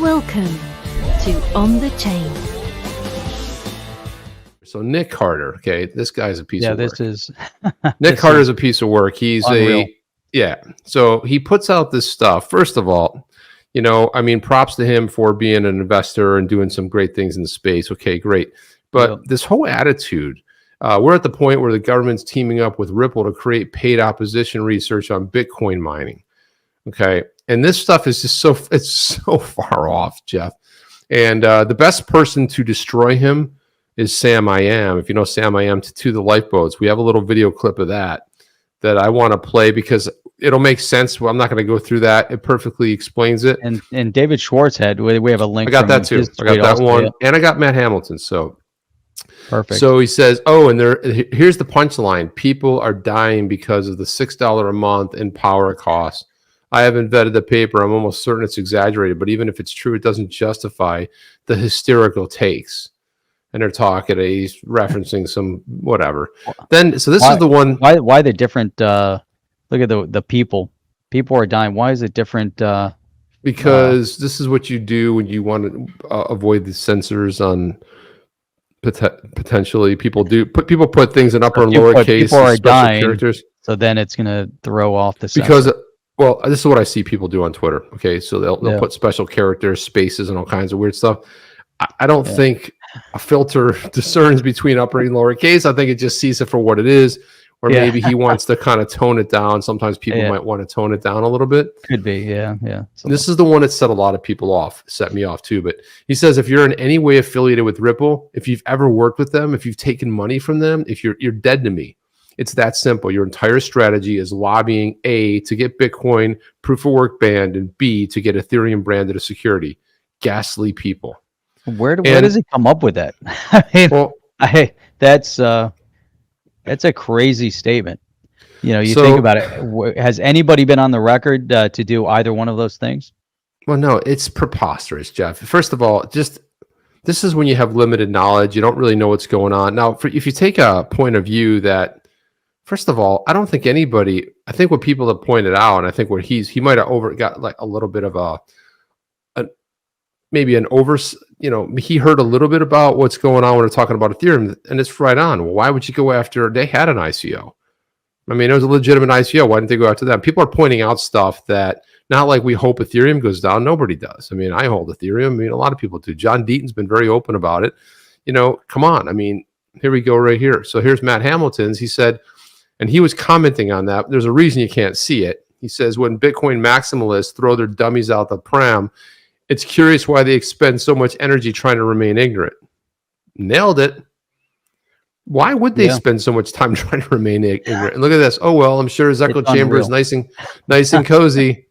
Welcome to On the Chain. So Nick Carter, okay, this guy's a piece of work. Nick Carter's a piece of work. He's unreal. So he puts out this stuff. First of all, props to him for being an investor and doing some great things in the space. Okay, great. But this whole attitude, we're at the point where the government's teaming up with Ripple to create paid opposition research on Bitcoin mining. Okay. And this stuff is just it's so far off, Jeff. And the best person to destroy him is Sam I Am. If you know Sam I Am to the lifeboats, we have a little video clip of that I want to play because it'll make sense. Well, I'm not going to go through that. It perfectly explains it. And David Schwartzhead, we have a link. I got that too. I got that one. And I got Matt Hamilton. So perfect. So he says, here's the punchline. People are dying because of the $6 a month in power costs. I haven't vetted the paper. I'm almost certain it's exaggerated, but even if it's true, it doesn't justify the hysterical takes. And they're talking, he's referencing some whatever. Then, so this is the one. Why the different, look at the people. People are dying. Why is it different? Because this is what you do when you want to avoid the censors on potentially people put things in upper and lowercase. People are dying, characters. So then it's going to throw off the censor. Because, well, this is what I see people do on Twitter. Okay, so they'll put special characters, spaces, and all kinds of weird stuff. I don't think a filter discerns between upper and lowercase. I think it just sees it for what it is, or maybe he wants to kind of tone it down. Sometimes people might want to tone it down a little bit. Could be, yeah. So this is the one that set a lot of people off, set me off too. But he says if you're in any way affiliated with Ripple, if you've ever worked with them, if you've taken money from them, if you're dead to me. It's that simple. Your entire strategy is lobbying A, to get Bitcoin proof of work banned, and B, to get Ethereum branded as security. Ghastly people. Where does he come up with that? That's a crazy statement. Think about it. Has anybody been on the record to do either one of those things? Well, no, it's preposterous, Jeff. First of all, this is when you have limited knowledge. You don't really know what's going on. Now, if you take a point of view that, first of all, I don't think anybody. I think what people have pointed out, and I think what he might have got like a little bit of he heard a little bit about what's going on when they're talking about Ethereum, and it's right on. Well, why would you go after? They had an ICO. I mean, it was a legitimate ICO. Why didn't they go after that? People are pointing out stuff that not like we hope Ethereum goes down. Nobody does. I mean, I hold Ethereum. I mean, a lot of people do. John Deaton's been very open about it. Come on. I mean, here we go right here. So here's Matt Hamilton's. He said, and he was commenting on that. There's a reason you can't see it. He says, when Bitcoin maximalists throw their dummies out the pram, it's curious why they expend so much energy trying to remain ignorant. Nailed it. Why would they spend so much time trying to remain ignorant? And look at this. Oh, well, I'm sure his echo chamber is nice and cozy.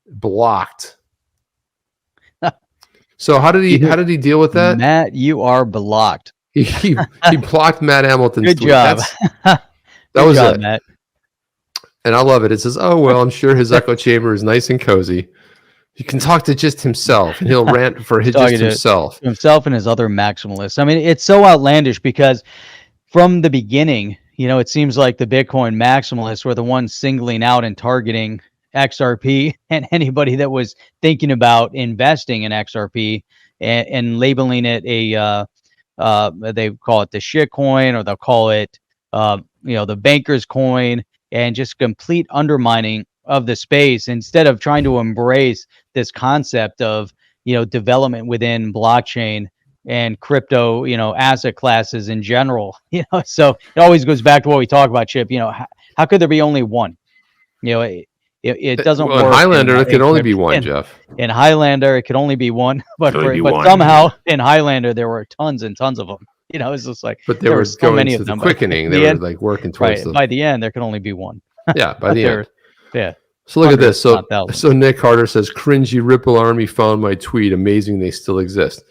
Blocked. So how did he deal with that? Matt, you are blocked. He blocked Matt Hamilton's tweet. Good job. That was it, Matt. And I love it. It says, oh, well, I'm sure his echo chamber is nice and cozy. He can talk to just himself, and he'll rant for himself. Himself and his other maximalists. I mean, it's so outlandish because from the beginning, it seems like the Bitcoin maximalists were the ones singling out and targeting XRP and anybody that was thinking about investing in XRP and labeling it they call it the shit coin, or they'll call it the banker's coin, and just complete undermining of the space instead of trying to embrace this concept of development within blockchain and crypto asset classes in general. So it always goes back to what we talk about, Chip. How could there be only one? It doesn't work. In Highlander, it can only be one, Jeff. In Highlander, it could only be one, but somehow in Highlander there were tons and tons of them. It's just like, but there were so many of them. Quickening, they were like working towards them. By the end, there can only be one. Yeah, by the end. Yeah. So look at this. So Nick Carter says, cringy Ripple army found my tweet. Amazing they still exist.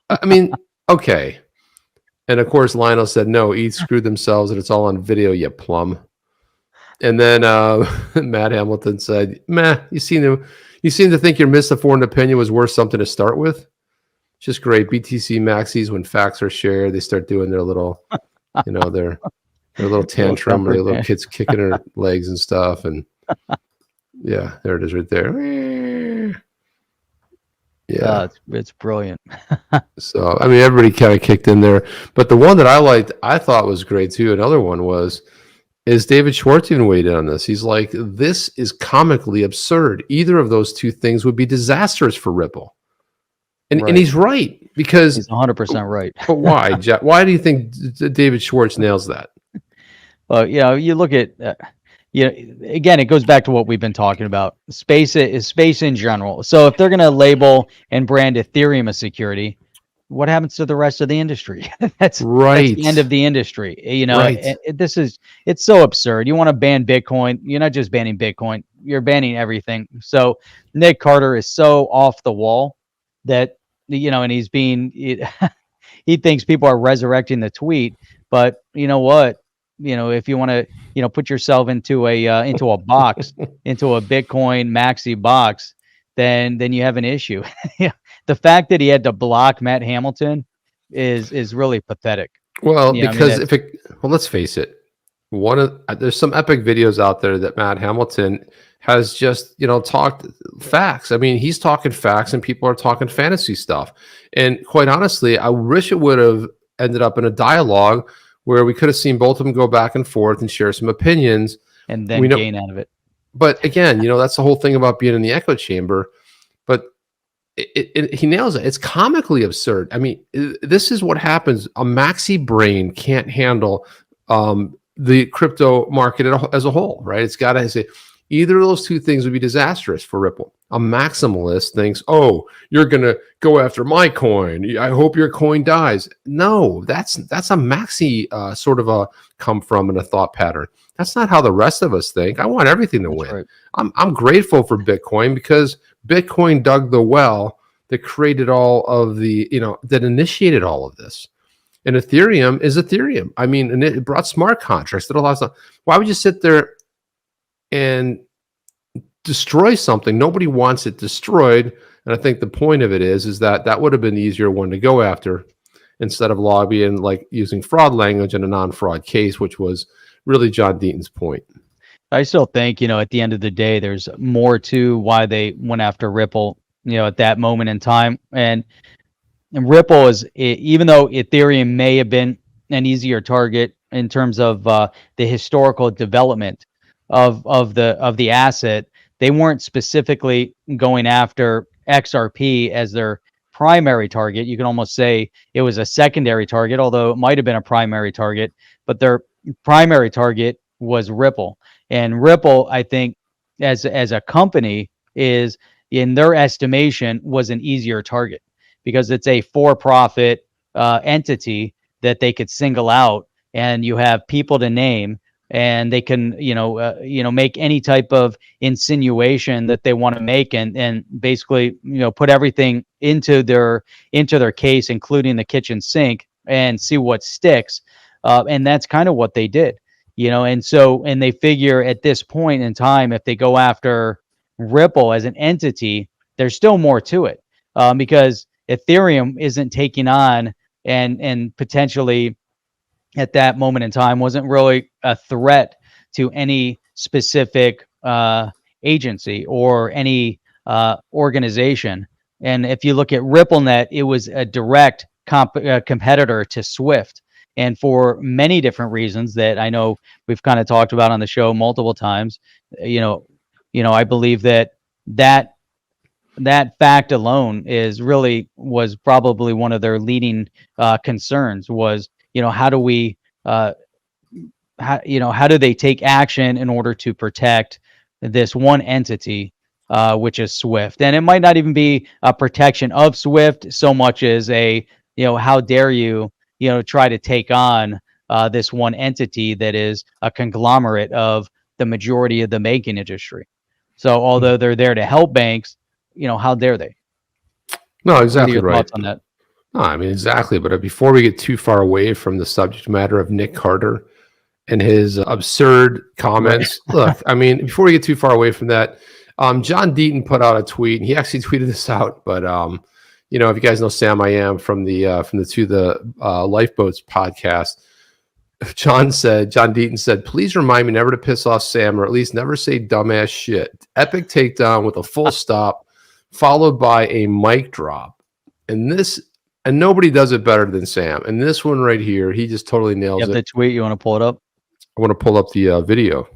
I mean, okay. And of course, Lionel said, no, ETH screwed themselves and it's all on video, you plum. And then Matt Hamilton said, meh, you seem to think your misinformed opinion was worth something to start with. Just great. BTC maxis, when facts are shared, they start doing their little, their little tantrum, their little kids kicking their legs and stuff. And yeah, there it is right there. Yeah. It's brilliant. So, I mean, everybody kind of kicked in there. But the one that I liked, I thought was great too. Another one is David Schwartz even weighed in on this. He's like, this is comically absurd. Either of those two things would be disastrous for Ripple. And Right. he's right, because He's 100% right. but why, Jeff? Why do you think David Schwartz nails that? Well, you look at, again, it goes back to what we've been talking about. Space is space in general. So if they're going to label and brand Ethereum a security, what happens to the rest of the industry? That's Right. That's the end of the industry. Right. It's so absurd. You want to ban Bitcoin. You're not just banning Bitcoin. You're banning everything. So Nick Carter is so off the wall that, and he's he thinks people are resurrecting the tweet. But you know what? If you want to, put yourself into a box, into a Bitcoin maxi box, then you have an issue. The fact that he had to block Matt Hamilton is really pathetic. Well, because let's face it, there's some epic videos out there that Matt Hamilton has just talked facts. I mean, he's talking facts, and people are talking fantasy stuff. And quite honestly, I wish it would have ended up in a dialogue where we could have seen both of them go back and forth and share some opinions, and then gain out of it. But again, that's the whole thing about being in the echo chamber. But he nails it. It's comically absurd. I mean, this is what happens. A maxi brain can't handle the crypto market as a whole, right? It's got to say either of those two things would be disastrous for Ripple. A maximalist thinks, oh, you're going to go after my coin. I hope your coin dies. No, that's a maxi sort of a come from and a thought pattern. That's not how the rest of us think. I want everything to win. Right. I'm grateful for Bitcoin, because Bitcoin dug the well that created all of the, that initiated all of this. And Ethereum is Ethereum. I mean, and it brought smart contracts that allows. Why would you sit there and destroy something? Nobody wants it destroyed. And I think the point of it is that would have been the easier one to go after, instead of lobbying, like using fraud language in a non-fraud case, which was really John Deaton's point. I still think, at the end of the day, there's more to why they went after Ripple, at that moment in time. And Ripple is, even though Ethereum may have been an easier target in terms of the historical development of the asset, they weren't specifically going after XRP as their primary target. You can almost say it was a secondary target, although it might have been a primary target, but their primary target was Ripple. And Ripple, I think, as a company, is, in their estimation, was an easier target, because it's a for-profit entity that they could single out, and you have people to name, and they can make any type of insinuation that they want to make, and basically put everything into their case, including the kitchen sink, and see what sticks. And that's kind of what they did. And they figure at this point in time, if they go after Ripple as an entity, there's still more to it, because Ethereum isn't taking on and potentially at that moment in time wasn't really a threat to any specific agency or any organization. And if you look at RippleNet, it was a direct competitor to Swift. And for many different reasons that I know we've kind of talked about on the show multiple times, I believe that fact alone was probably one of their leading concerns. Was how do they take action in order to protect this one entity, which is Swift? And it might not even be a protection of Swift so much as how dare you try to take on this one entity that is a conglomerate of the majority of the banking industry. So although they're there to help banks, how dare they? No, exactly right. Thoughts on that? No, I mean, exactly. But before we get too far away from the subject matter of Nick Carter and his absurd comments, look, I mean, before we get too far away from that, John Deaton put out a tweet, and he actually tweeted this out. But if you guys know Sam I Am from the Lifeboats podcast, John Deaton said, please remind me never to piss off Sam, or at least never say dumbass shit. Epic takedown with a full stop. followed by a mic drop. And nobody does it better than Sam. And this one right here, he just totally You nails have it. the tweet. You want to pull it up? I want to pull up the video.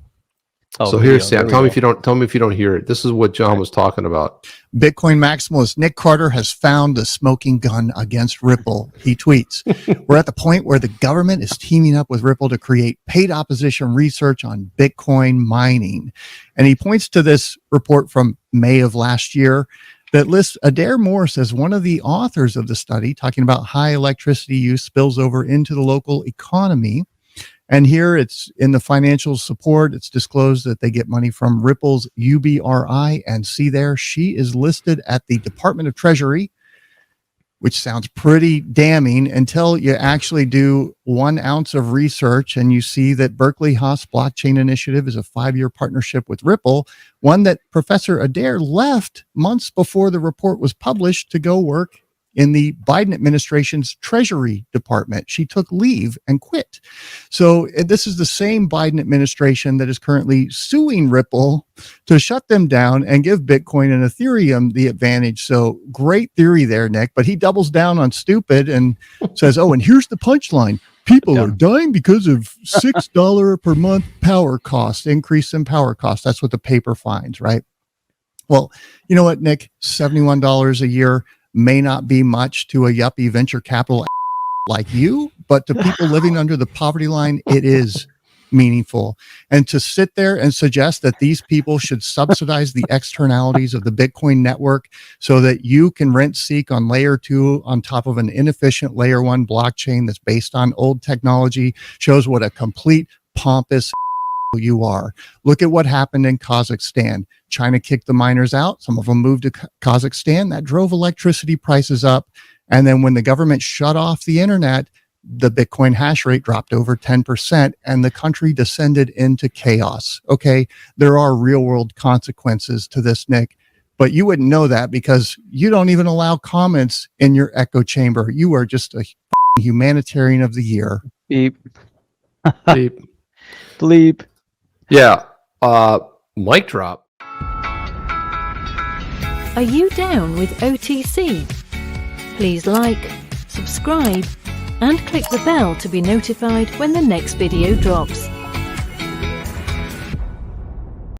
Oh, So video. here's Sam. There Tell we me go. if you don't hear it. This is what John was talking about. Bitcoin maximalist Nick Carter has found the smoking gun against Ripple. He tweets, "We're at the point where the government is teaming up with Ripple to create paid opposition research on Bitcoin mining." And he points to this report from May of last year that lists Adair Morse as one of the authors of the study, talking about high electricity use spills over into the local economy. And here it's in the financial support. It's disclosed that they get money from Ripple's UBRI. And see there, she is listed at the Department of Treasury, which sounds pretty damning until you actually do 1 ounce of research and you see that Berkeley Haas Blockchain Initiative is a 5-year partnership with Ripple, one that Professor Adair left months before the report was published to go work in the Biden administration's Treasury Department. She took leave and quit. So this is the same Biden administration that is currently suing Ripple to shut them down and give Bitcoin and Ethereum the advantage. So great theory there, Nick, but he doubles down on stupid and says, oh, and here's the punchline. People are dying because of $6 per month power cost, increase in power cost. That's what the paper finds, right? Well, you know what, Nick? $71 a year may not be much to a yuppie venture capital like you, but to people living under the poverty line, it is meaningful. And to sit there and suggest that these people should subsidize the externalities of the Bitcoin network so that you can rent seek on layer 2 on top of an inefficient layer 1 blockchain that's based on old technology shows what a complete pompous you are. Look at what happened in Kazakhstan. China kicked the miners out. Some of them moved to Kazakhstan. That drove electricity prices up. And then when the government shut off the internet, the Bitcoin hash rate dropped over 10% and the country descended into chaos. Okay, there are real world consequences to this, Nick, but you wouldn't know that because you don't even allow comments in your echo chamber. You are just a humanitarian of the year. Beep. Beep. Bleep. Yeah. Mic drop. Are you down with OTC? Please like, subscribe, and click the bell to be notified when the next video drops.